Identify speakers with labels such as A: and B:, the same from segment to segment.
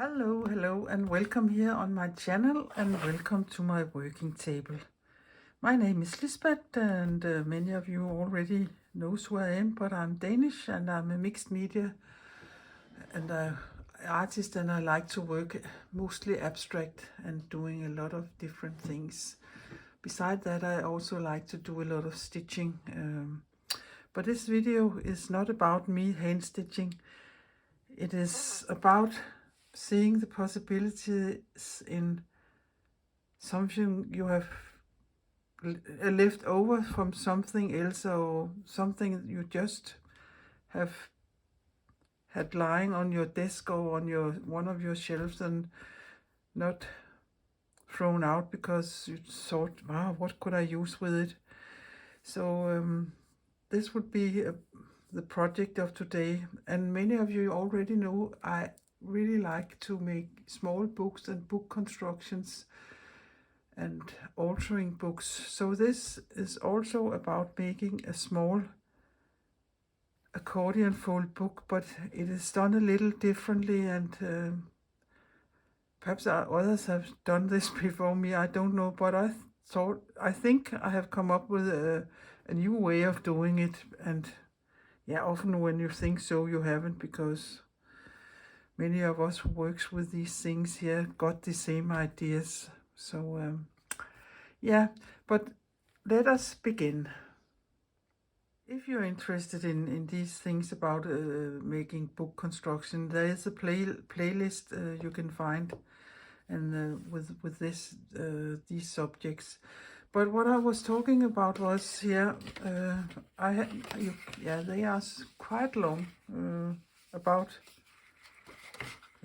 A: Hello and welcome here on my channel and welcome to my working table. My name is Lisbeth and many of you already knows who I am, but I'm Danish and I'm a mixed media and artist, and I like to work mostly abstract and doing a lot of different things. Besides that, I also like to do a lot of stitching, but this video is not about me hand stitching. It is about seeing the possibilities in something you have left over from something else, or something you just have had lying on your desk or on one of your shelves and not thrown out because you thought, wow, what could I use with it? So this would be the project of today, and many of you already know I really like to make small books and book constructions and altering books. So this is also about making a small accordion fold book, but it is done a little differently, and perhaps others have done this before me, I don't know, but I think I have come up with a new way of doing it. And yeah, often when you think so, you haven't, because many of us who works with these things here got the same ideas. So yeah, but let us begin. If you're interested in these things about making book construction, there is a playlist you can find, and with these subjects. But what I was talking about was here. They are quite long. About,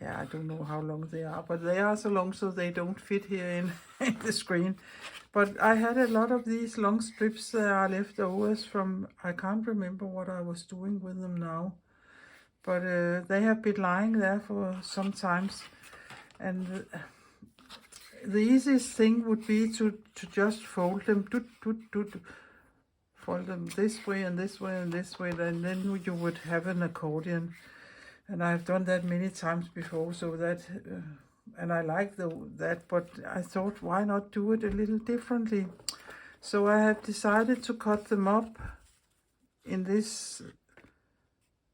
A: yeah, I don't know how long they are, but they are so long so they don't fit here in, in the screen. But I had a lot of these long strips that are leftovers from, I can't remember what I was doing with them now. But they have been lying there for some times. And the easiest thing would be to just fold them, fold them this way and this way and this way, and then you would have an accordion. And I've done that many times before, so that, and I like that, but I thought, why not do it a little differently? So I have decided to cut them up in this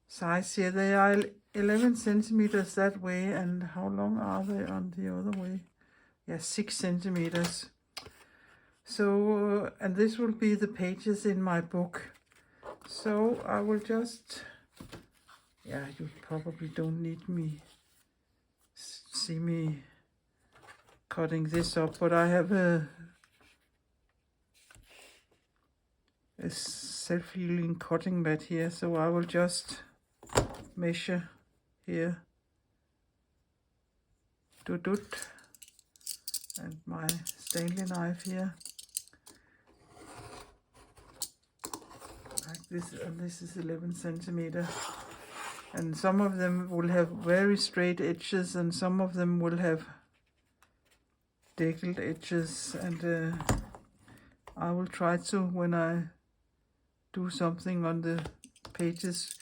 A: size here. They are 11 centimeters that way, and how long are they on the other way? Yeah, 6 centimeters. So, and this will be the pages in my book. So I will just, yeah, you probably don't need me, see me cutting this up, but I have a self-healing cutting mat here, so I will just measure here, and my Stanley knife here, like this, and this is 11 centimeter. And some of them will have very straight edges, and some of them will have deckled edges, and I will try to, when I do something on the pages,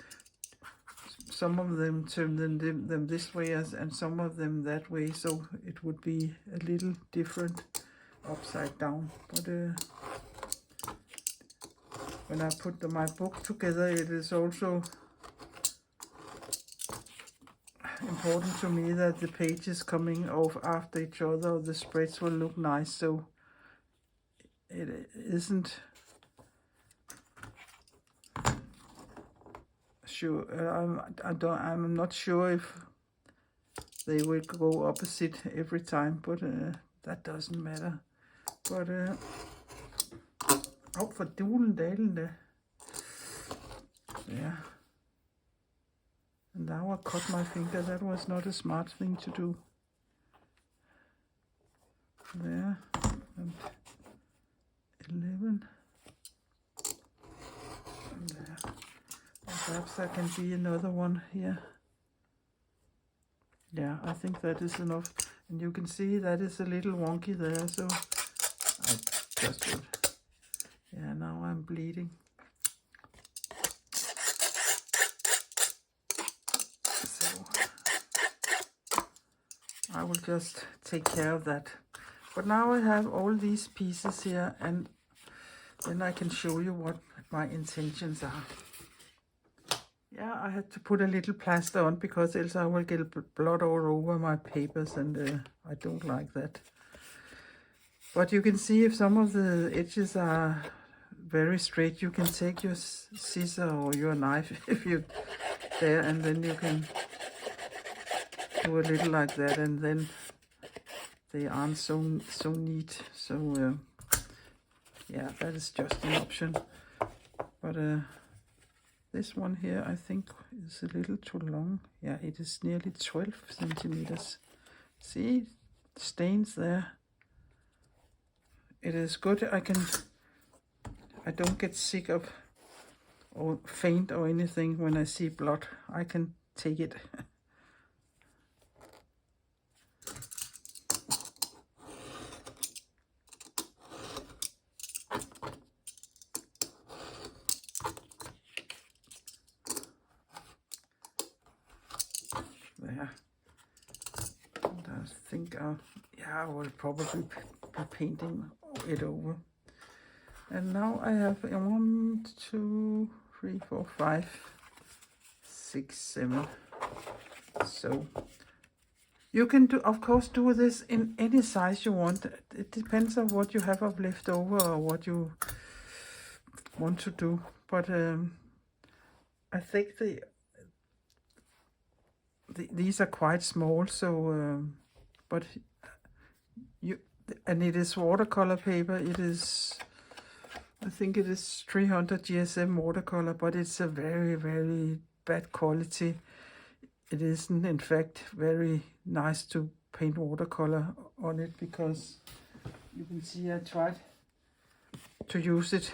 A: some of them turn them this way and some of them that way, so it would be a little different upside down. But when I put my book together, it is also important to me that the pages coming off after each other, the spreads will look nice, so it isn't sure. I'm not sure if they will go opposite every time, but that doesn't matter. But oh, for dulen dalen da. Yeah. And now I cut my finger. That was not a smart thing to do. There. And 11. And there. And perhaps there can be another one here. Yeah, I think that is enough. And you can see that is a little wonky there, so I just would. Yeah, now I'm bleeding. So just take care of that. But now I have all these pieces here, and then I can show you what my intentions are. Yeah, I had to put a little plaster on because else I will get blood all over my papers, and I don't like that. But you can see if some of the edges are very straight, you can take your scissor or your knife if you there, and then you can do a little like that, and then they aren't so neat. So yeah, that is just an option. But this one here I think is a little too long. Yeah, it is nearly 12 centimeters. See, stains there. It is good. I don't get sick of or faint or anything when I see blood. I can take it. There. And I think I will probably be painting it over. And now I have 1, 2, 3, 4, 5, 6, 7. So you can do, of course, do this in any size you want. It depends on what you have of left over or what you want to do. But I think these are quite small. So, but and it is watercolor paper. It is, I think it is 300 GSM watercolor, but it's a very, very bad quality. It isn't, in fact, very nice to paint watercolor on it, because you can see I tried to use it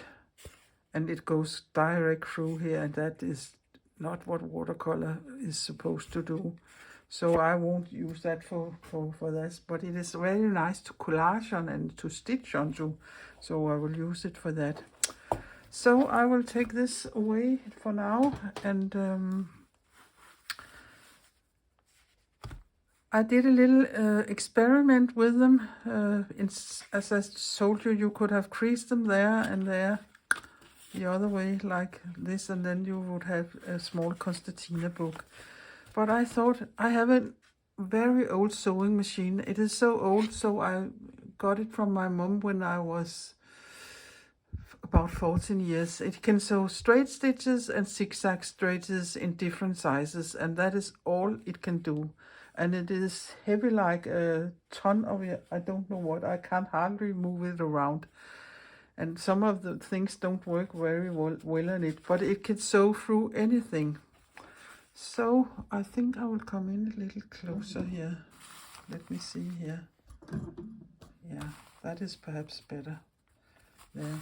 A: and it goes direct through here, and that is not what watercolor is supposed to do. So I won't use that for this, but it is very nice to collage on and to stitch onto, so I will use it for that. So I will take this away for now, and I did a little experiment with them. As I told you, you could have creased them there and there, the other way like this, and then you would have a small Concertina book. But I thought, I have a very old sewing machine. It is so old, so I got it from my mom when I was about 14 years. It can sew straight stitches and zigzag stitches in different sizes, and that is all it can do. And it is heavy like a ton of, I don't know what, I can't hardly move it around. And some of the things don't work very well in it, but it can sew through anything. So I think I will come in a little closer here. Let me see here. Yeah, that is perhaps better. There.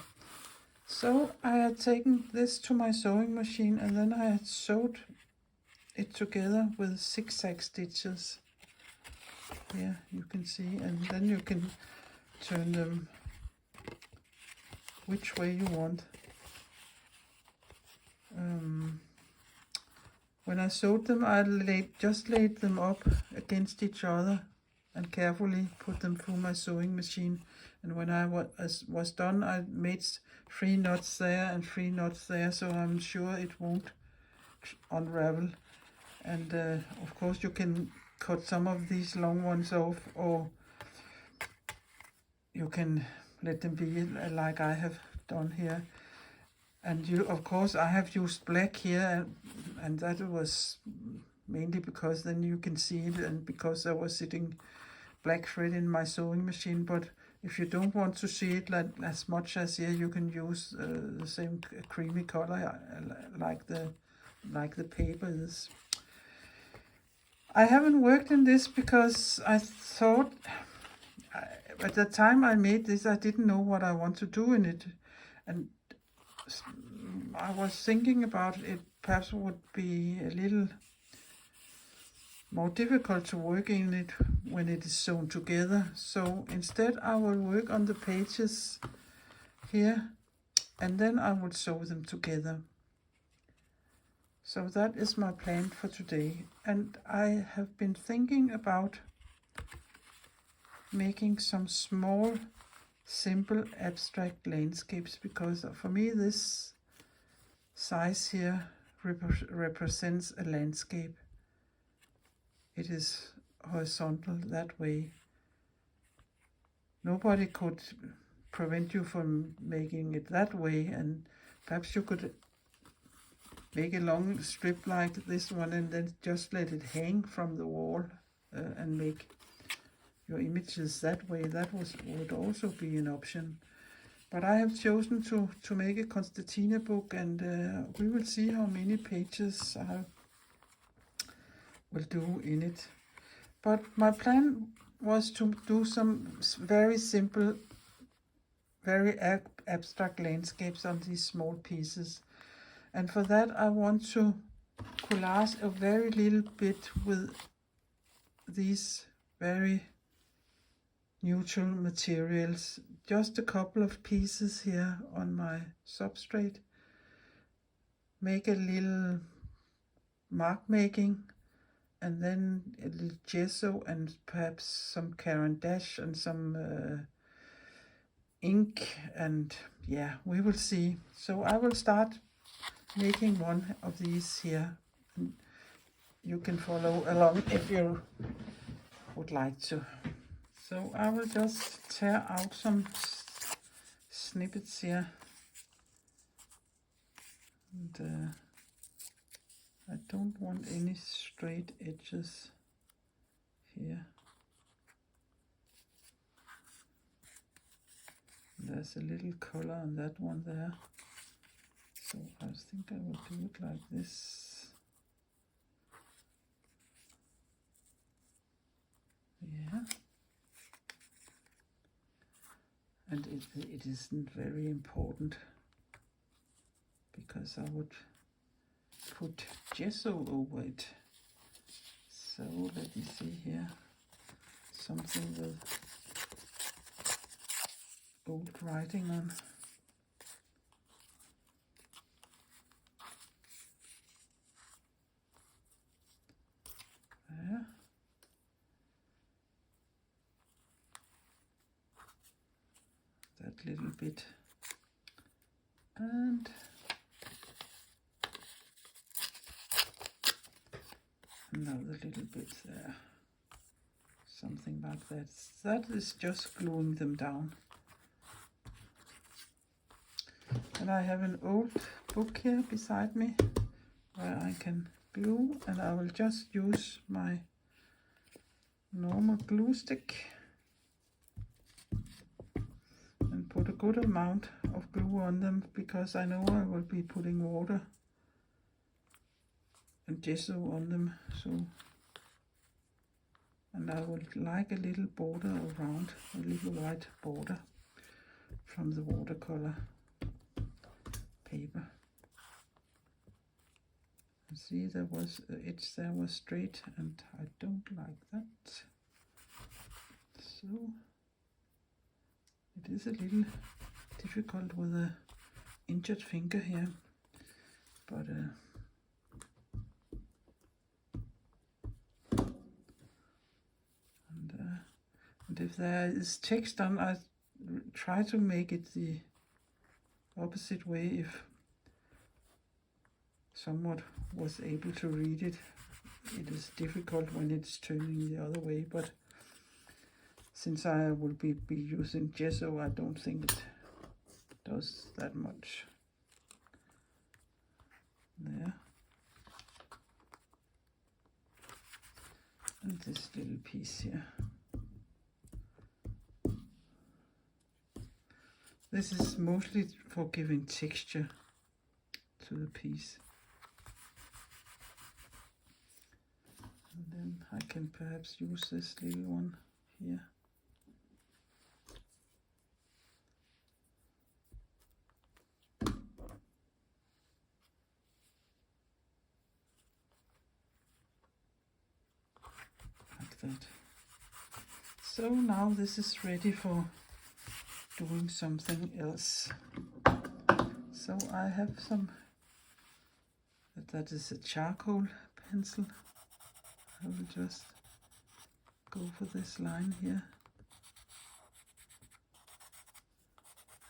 A: So I had taken this to my sewing machine, and then I had sewed it together with zigzag stitches. Here you can see, and then you can turn them which way you want. When I sewed them, I just laid them up against each other and carefully put them through my sewing machine. And when I was done, I made 3 knots there and 3 knots there, so I'm sure it won't unravel. And of course you can cut some of these long ones off, or you can let them be like I have done here. And of course I have used black here, and that was mainly because then you can see it, and because I was sitting black thread in my sewing machine. But if you don't want to see it as much as here, you can use the same creamy color like the paper is. I haven't worked in this because I thought, at the time I made this, I didn't know what I want to do in it, and I was thinking about it perhaps would be a little more difficult to work in it when it is sewn together. So instead I will work on the pages here, and then I will sew them together. So that is my plan for today. And I have been thinking about making some small, simple, abstract landscapes, because for me this size here represents a landscape. It is horizontal that way. Nobody could prevent you from making it that way, and perhaps you could make a long strip like this one and then just let it hang from the wall and make your images that way. That would also be an option. But I have chosen to make a Concertina book, and we will see how many pages I will do in it. But my plan was to do some very simple, very abstract landscapes on these small pieces. And for that I want to collage a very little bit with these very neutral materials. Just a couple of pieces here on my substrate. Make a little mark making, and then a little gesso and perhaps some Caran d'Ache and some ink, and yeah, we will see. So I will start making one of these here. You can follow along if you would like to. So I will just tear out some snippets here, and I don't want any straight edges here. There's a little color on that one there, so I think I will do it like this. Yeah, and it isn't very important because I would put gesso over it. So let me see here, something with old writing on. There. That little bit, and another little bit there, something like that. That is just gluing them down. And I have an old book here beside me where I can glue, and I will just use my normal glue stick and put a good amount of glue on them, because I know I will be putting water and gesso on them. So, and I would like a little border around, a little white border from the watercolor paper. And see, there was edge there was straight, and I don't like that. So it is a little difficult with a injured finger here, but and if there is text on, I try to make it the opposite way if someone was able to read it. It is difficult when it's turning the other way, but since I will be using gesso, I don't think it does that much. There. And this little piece here. This is mostly for giving texture to the piece. And then I can perhaps use this little one here. Like that. So now this is ready for doing something else. So I have some, that is a charcoal pencil. I will just go for this line here.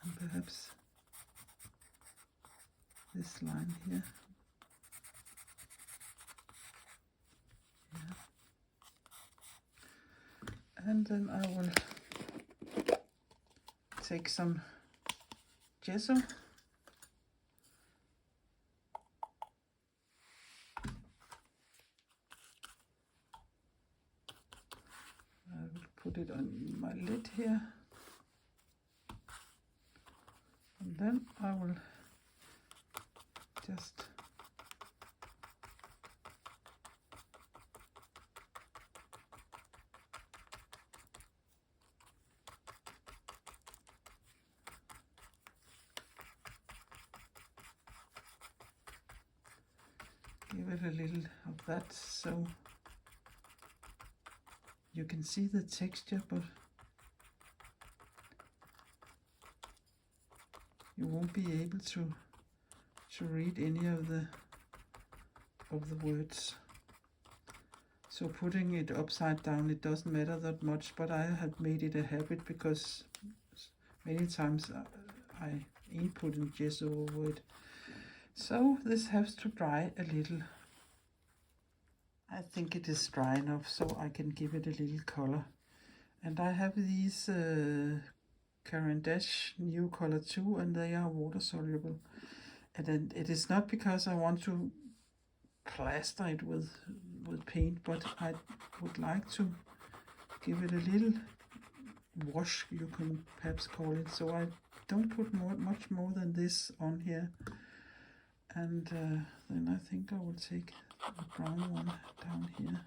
A: and perhaps this line here. Yeah. And then I will take some gesso. I will put it on my lid here. And then I will just give it a little of that so you can see the texture, but you won't be able to read any of the words. So putting it upside down, it doesn't matter that much, but I have made it a habit because many times I ain't putting gesso over it. So this has to dry a little. I think it is dry enough so I can give it a little color. And I have these Caran d'Ache new color 2, and they are water soluble. And then it is not because I want to plaster it with paint, but I would like to give it a little wash, you can perhaps call it. So I don't put much more than this on here. And then I think I will take a brown one down here.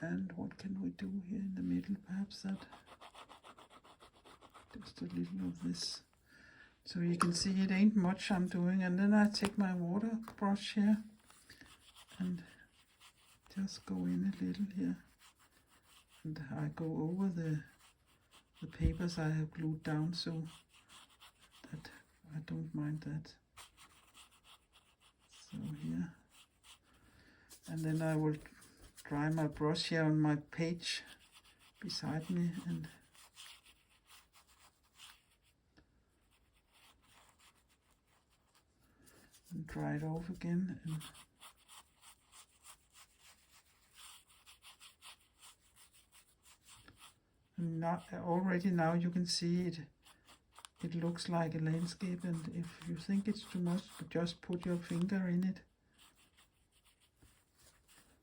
A: And what can we do here in the middle? Perhaps that, just a little of this. So you can see it ain't much I'm doing. And then I take my water brush here and just go in a little here. And I go over the papers I have glued down so that I don't mind that. So here. And then I will dry my brush here on my page beside me and dry it off again. And already now you can see it looks like a landscape, and if you think it's too much, just put your finger in it.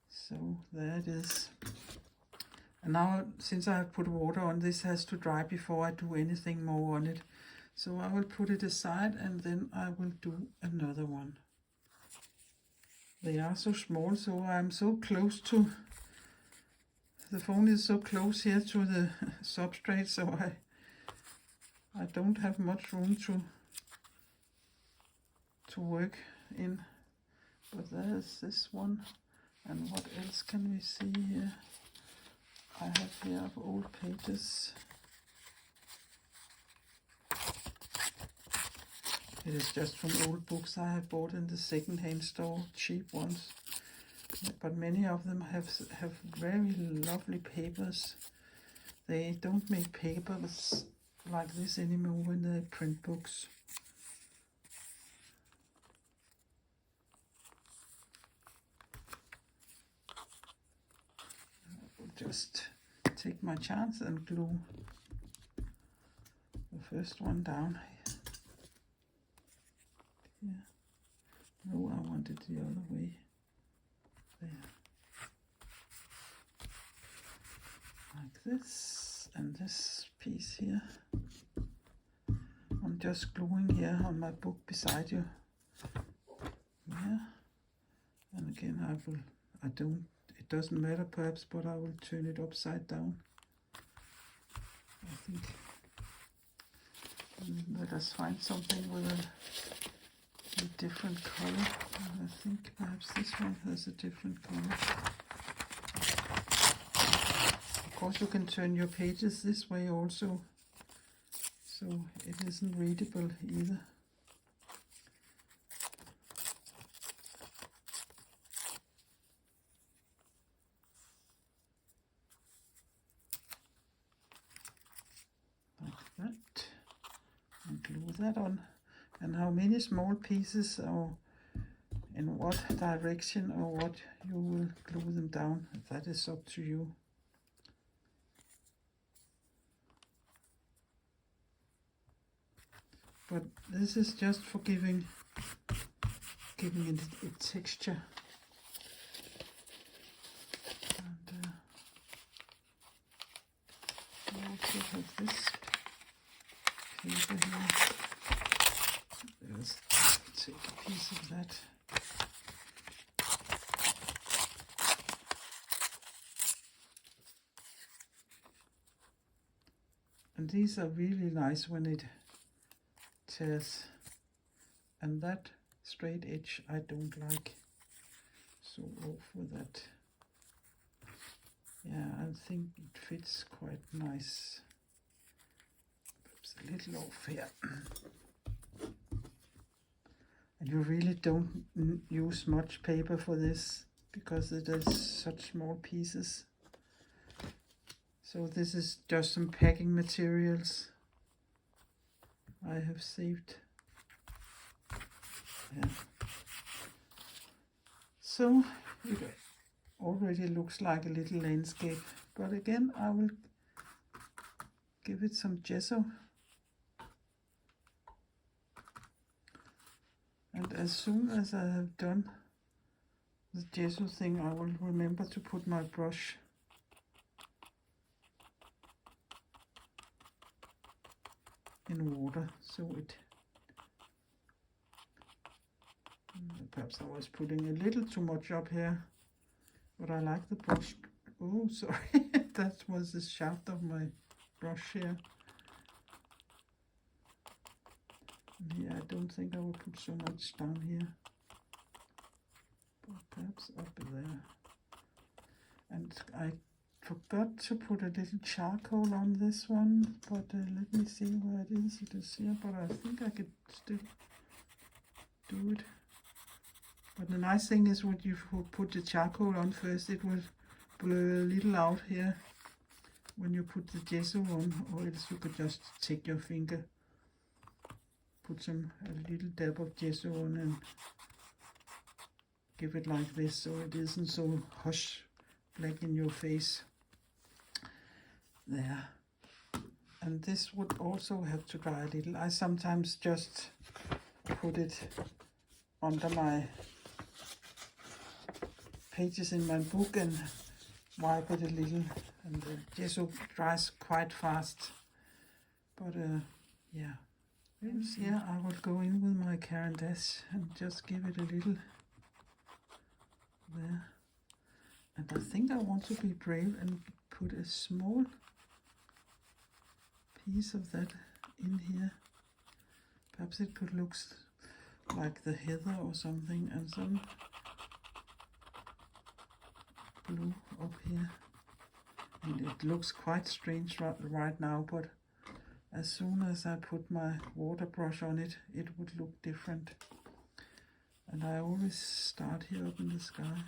A: So there it is. And now, since I have put water on, this has to dry before I do anything more on it. So I will put it aside and then I will do another one. They are so small, so I'm so close to, the phone is so close here to the substrate, so I don't have much room to work in. But there's this one. And what else can we see here? I have here old pages. It is just from old books I have bought in the second-hand store, cheap ones. But many of them have very lovely papers. They don't make papers like this anymore when they print books. Just take my chance and glue the first one down here. No, I want it the other way. There. Like this, and this piece here. I'm just gluing here on my book beside you. Yeah. And again it doesn't matter perhaps, but I will turn it upside down. I think. Let us find something with a different color. I think perhaps this one has a different color. Of course you can turn your pages this way also, so it isn't readable either. that on, and how many small pieces or in what direction or what you will glue them down. That is up to you. But this is just for giving it a texture. And I also have this paper here. Let's take a piece of that. And these are really nice when it tears. And that straight edge I don't like. So off with that. Yeah, I think it fits quite nice. Perhaps a little off here. And you really don't use much paper for this because it is such small pieces. So this is just some packing materials I have saved. Yeah. So it already looks like a little landscape, but again I will give it some gesso. And as soon as I have done the gesso thing, I will remember to put my brush in water, so it, perhaps I was putting a little too much up here, but I like the brush. Oh, sorry, that was the shaft of my brush here. Yeah, I don't think I will put so much down here, but perhaps up there. And I forgot to put a little charcoal on this one, but let me see where it is. It is here, but I think I could still do it. But the nice thing is when you put the charcoal on first, it will blur a little out here when you put the gesso on, or else you could just take your finger, put a little dab of gesso on and give it like this, so it isn't so hush black in your face. There. And this would also have to dry a little. I sometimes just put it under my pages in my book and wipe it a little, and the gesso dries quite fast. But yeah. Here I will go in with my Caran d'Ache and just give it a little there. And I think I want to be brave and put a small piece of that in here. Perhaps it could look like the heather or something, and some blue up here. And it looks quite strange right now, but as soon as I put my water brush on it, it would look different. And I always start here up in the sky.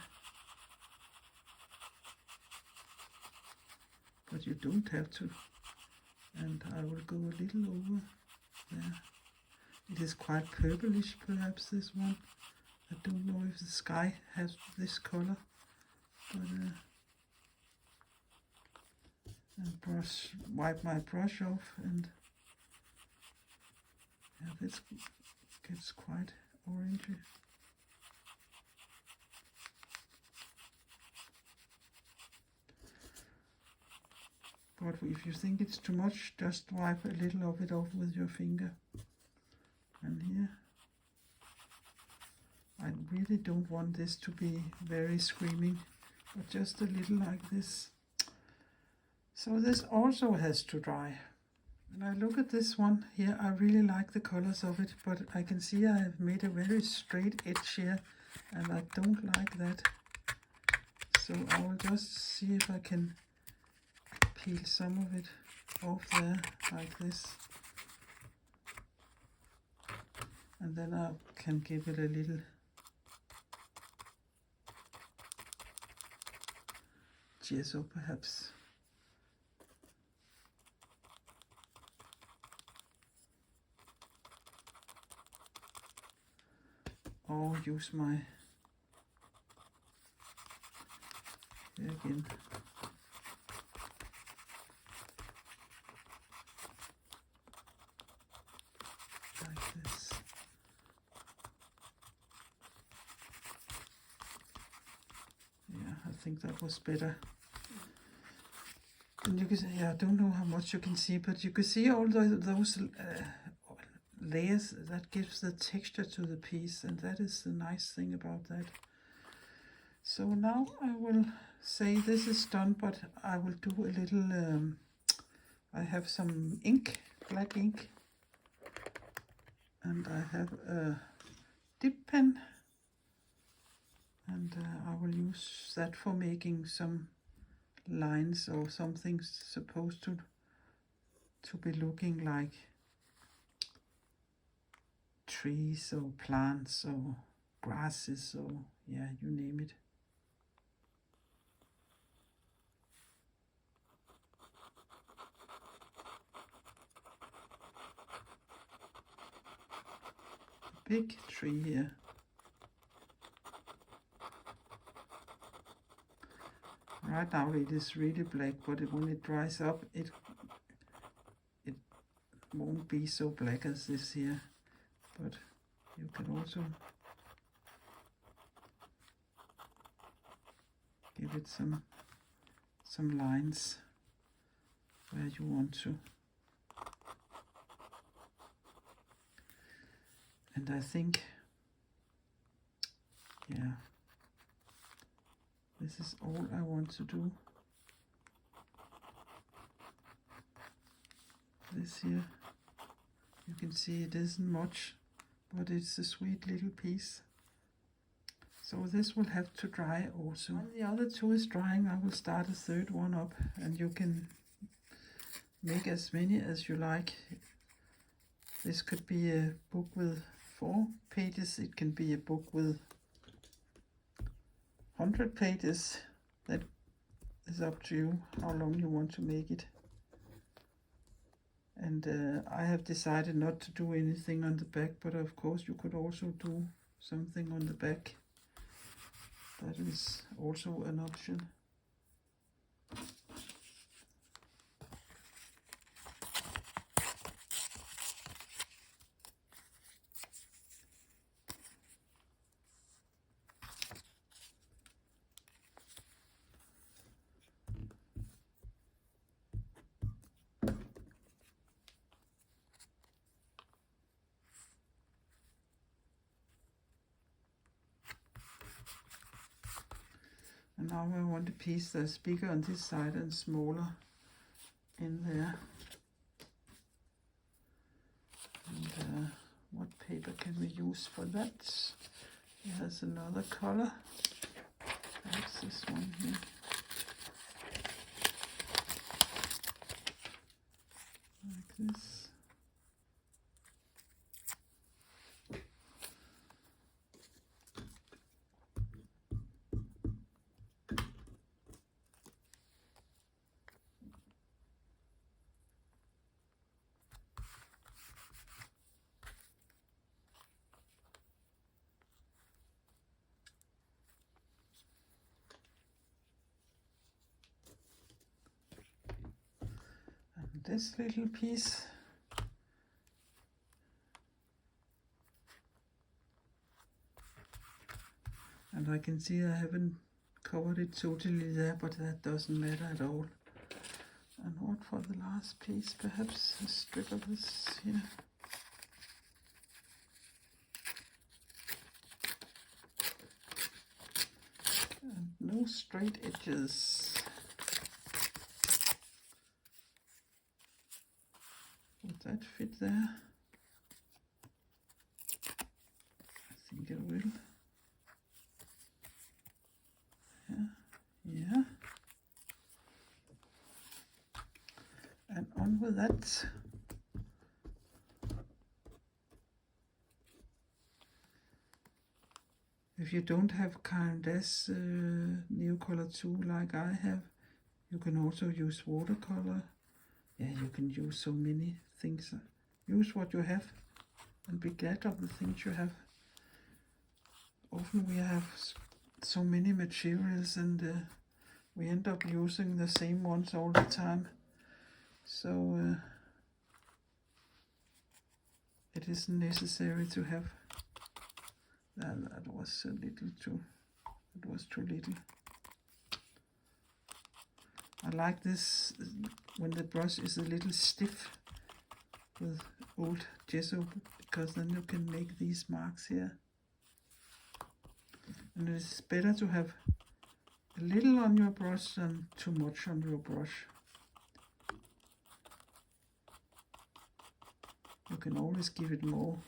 A: But you don't have to. And I will go a little over there. It is quite purplish, perhaps, this one. I don't know if the sky has this color. But and wipe my brush off, and yeah, this gets quite orangey. But if you think it's too much, just wipe a little of it off with your finger. And here, I really don't want this to be very screaming, but just a little like this. So this also has to dry. When I look at this one here, I really like the colors of it, but I can see I have made a very straight edge here, and I don't like that. So I will just see if I can peel some of it off there, like this. And then I can give it a little gesso, perhaps. or use my, here again, like this. Yeah, I think that was better. And you can see, yeah, I don't know how much you can see, but you can see all those layers that gives the texture to the piece, and that is the nice thing about that. So now I will say this is done, but I will do a little, I have some ink, black ink, and I have a dip pen, and I will use that for making some lines or something supposed to be looking like trees or plants or grasses or, yeah, you name it. A big tree here. Right now it is really black, but when it dries up, it won't be so black as this here. But you can also give it some lines where you want to. And I think, yeah, this is all I want to do. This here, you can see it isn't much, but it's a sweet little piece. So this will have to dry also. When the other two is drying, I will start a third one up, and you can make as many as you like. This could be a book with 4 pages, it can be a book with 100 pages. That is up to you, how long you want to make it. And I have decided not to do anything on the back, but of course you could also do something on the back. That is also an option. And now I want a piece that's bigger on this side and smaller in there. And what paper can we use for that? Here's another color. That's this one here. Like this. This little piece, and I can see I haven't covered it totally there, but that doesn't matter at all. And what for the last piece, perhaps a strip of this here. And no straight edges. Would that fit there? I think it will. Yeah, yeah. And on with that. If you don't have Canvas Neo Color 2 like I have, you can also use watercolor. Yeah, you can use so many things. Use what you have and be glad of the things you have. often we have so many materials and we end up using the same ones all the time. So it isn't necessary to have that was a little too, it was too little. I like this when the brush is a little stiff with old gesso, because then you can make these marks here. And it's better to have a little on your brush than too much on your brush. You can always give it more.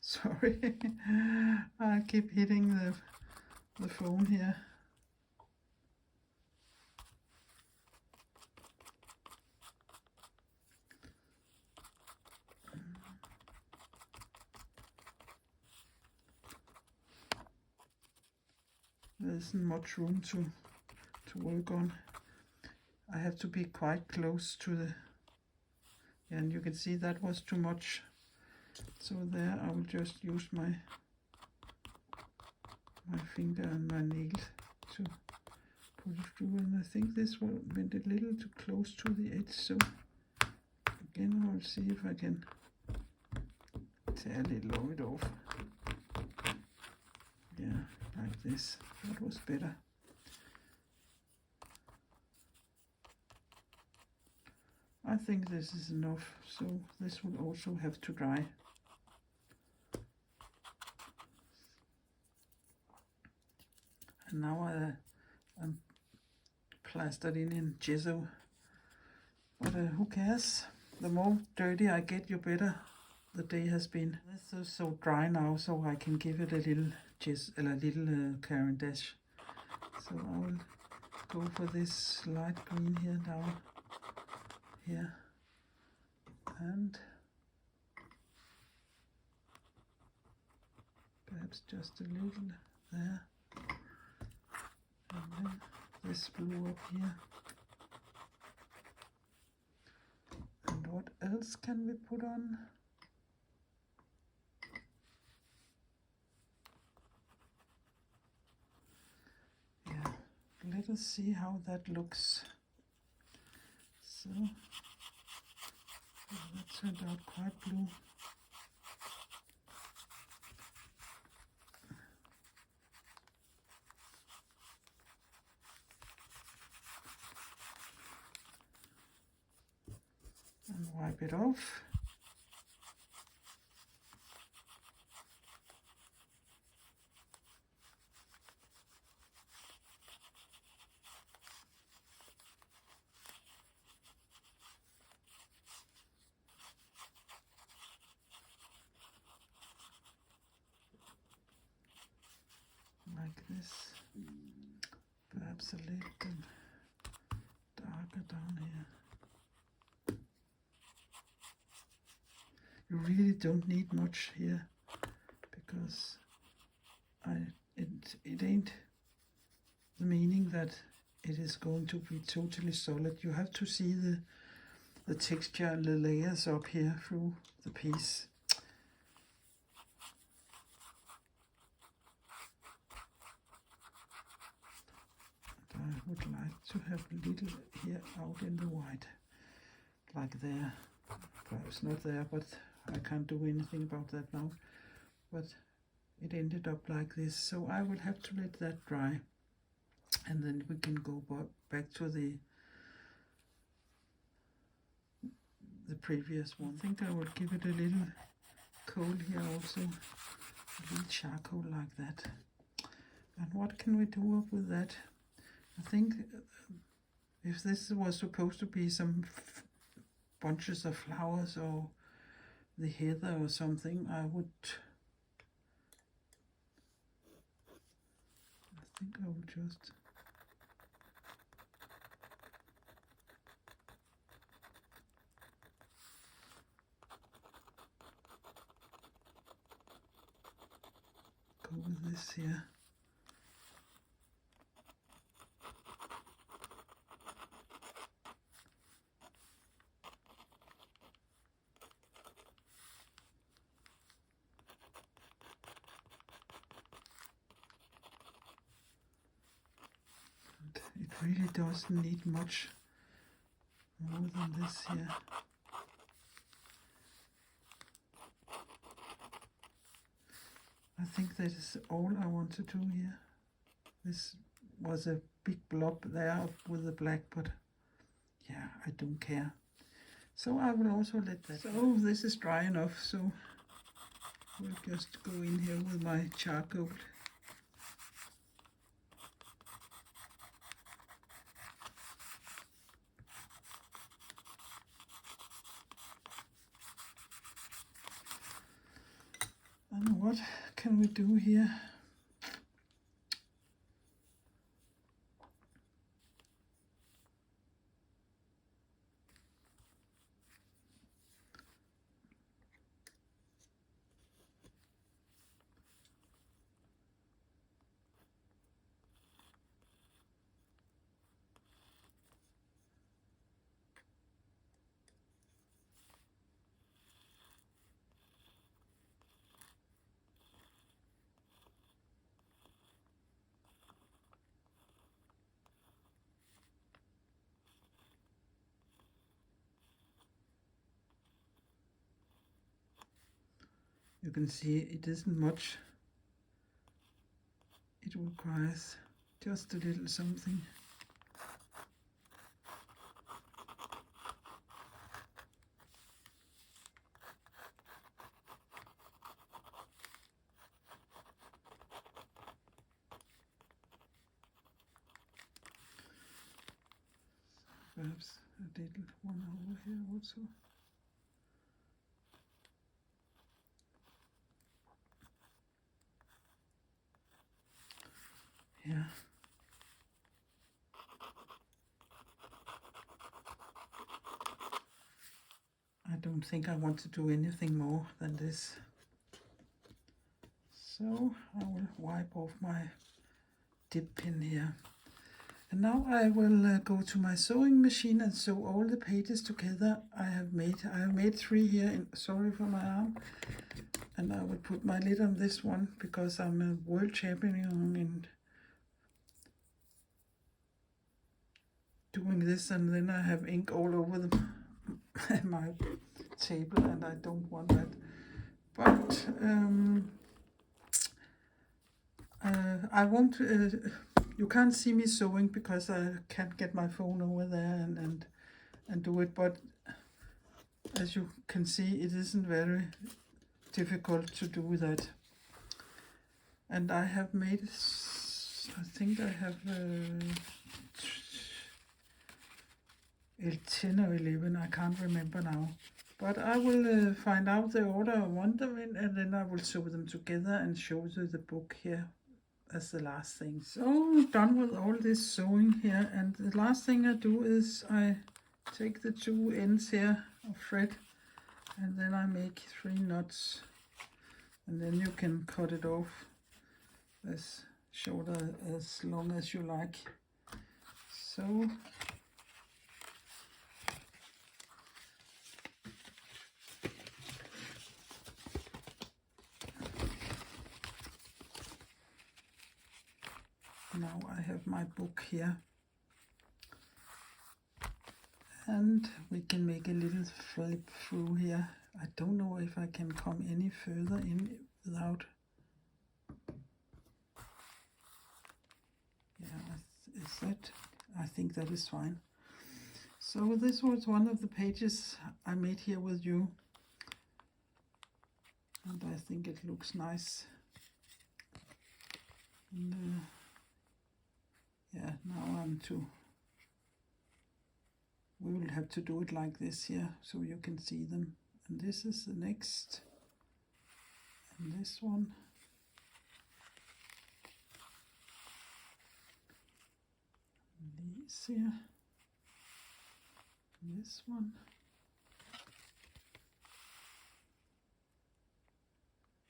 A: Sorry, I keep hitting the phone here. There isn't much room to work on. I have to be quite close to the, and you can see that was too much. So there I will just use my finger and my nail to put it through, and I think this one went a little too close to the edge, so again I will see if I can tear a little of it off. Yeah, like this. That was better. I think this is enough, so this will also have to dry. And now I'm plastered in gesso, but who cares? The more dirty I get, the better the day has been. This is so dry now, so I can give it a little Caran d'Ache. So I will go for this light green here down here, and perhaps just a little there, and then this blue up here. And what else can we put on? Yeah, let us see how that looks. So that turned out quite blue. And wipe it off. Like this, perhaps a little darker down here. You really don't need much here, because it ain't the meaning that it is going to be totally solid. You have to see the texture and the layers up here through the piece. I would like to have a little here out in the white, like there. Perhaps not there, but I can't do anything about that now. But it ended up like this, so I will have to let that dry, and then we can go back to the previous one. I think I will give it a little coal here also, a little charcoal like that. And what can we do up with that? I think if this was supposed to be some bunches of flowers or the heather or something, I think I will just go with this here. really doesn't need much more than this here. I think that is all I want to do here. This was a big blob there with the black, but yeah, I don't care. So I will also let that. So this is dry enough, so we'll just go in here with my charcoal. And what can we do here? You can see it isn't much. It requires just a little something. Perhaps a little one over here also. Yeah. I don't think I want to do anything more than this. So I will wipe off my dip pin here. And now I will go to my sewing machine and sew all the pages together I have made. I have made 3 here, sorry for my arm. And I will put my lid on this one because I'm a world champion in doing this, and then I have ink all over my table, and I don't want that. But I won't, you can't see me sewing because I can't get my phone over there and do it, but as you can see, it isn't very difficult to do that. And I have made, I think I have 10 or 11, I can't remember now. But I will find out the order I want them in, and then I will sew them together and show you the book here as the last thing. So done with all this sewing here, and the last thing I do is I take the 2 ends here of thread, and then I make 3 knots, and then you can cut it off as short as long as you like. So now I have my book here, and we can make a little flip through here. I don't know if I can come any further in without, yeah, is that, I think that is fine. So this was one of the pages I made here with you, and I think it looks nice. And, yeah, now we will have to do it like this here so you can see them. And this is the next, and this one. And these here. And this one.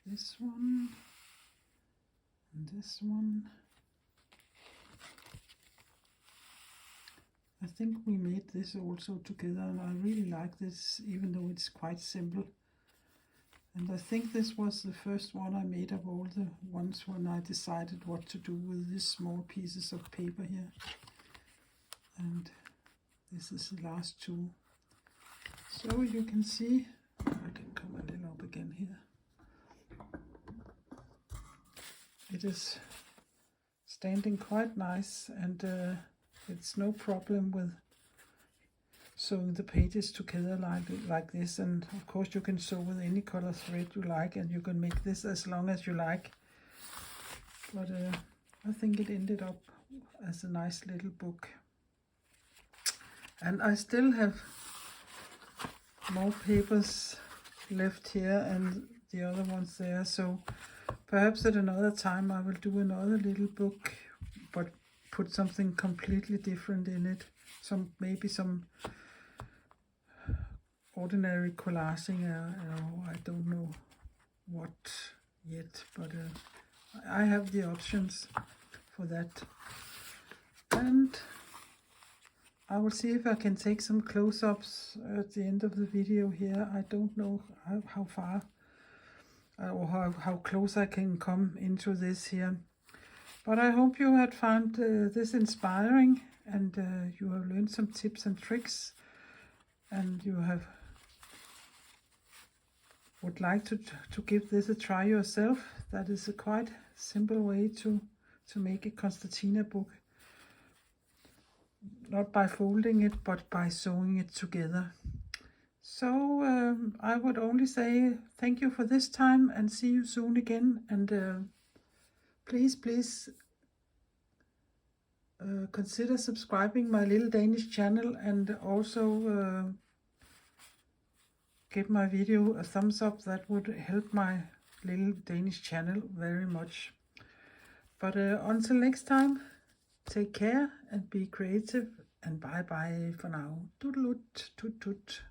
A: This one. And this one. I think we made this also together, and I really like this, even though it's quite simple. And I think this was the first one I made of all the ones when I decided what to do with these small pieces of paper here. and this is the last two. So you can see, I can come a little up again here. It is standing quite nice, and it's no problem with sewing the pages together like this. And of course you can sew with any color thread you like, and you can make this as long as you like. But I think it ended up as a nice little book. And I still have more papers left here and the other ones there, so perhaps at another time I will do another little book, but put something completely different in it. Maybe some ordinary collaging, I don't know what yet, but I have the options for that. And I will see if I can take some close-ups at the end of the video here. I don't know how far or how close I can come into this here. But I hope you had found this inspiring, and you have learned some tips and tricks, and you would like to give this a try yourself. That is a quite simple way to make a Concertina book. Not by folding it, but by sewing it together. So I would only say thank you for this time, and see you soon again. And please consider subscribing my little Danish channel, and also give my video a thumbs up. That would help my little Danish channel very much. But until next time, take care and be creative, and bye bye for now. Toodaloo, toot toot.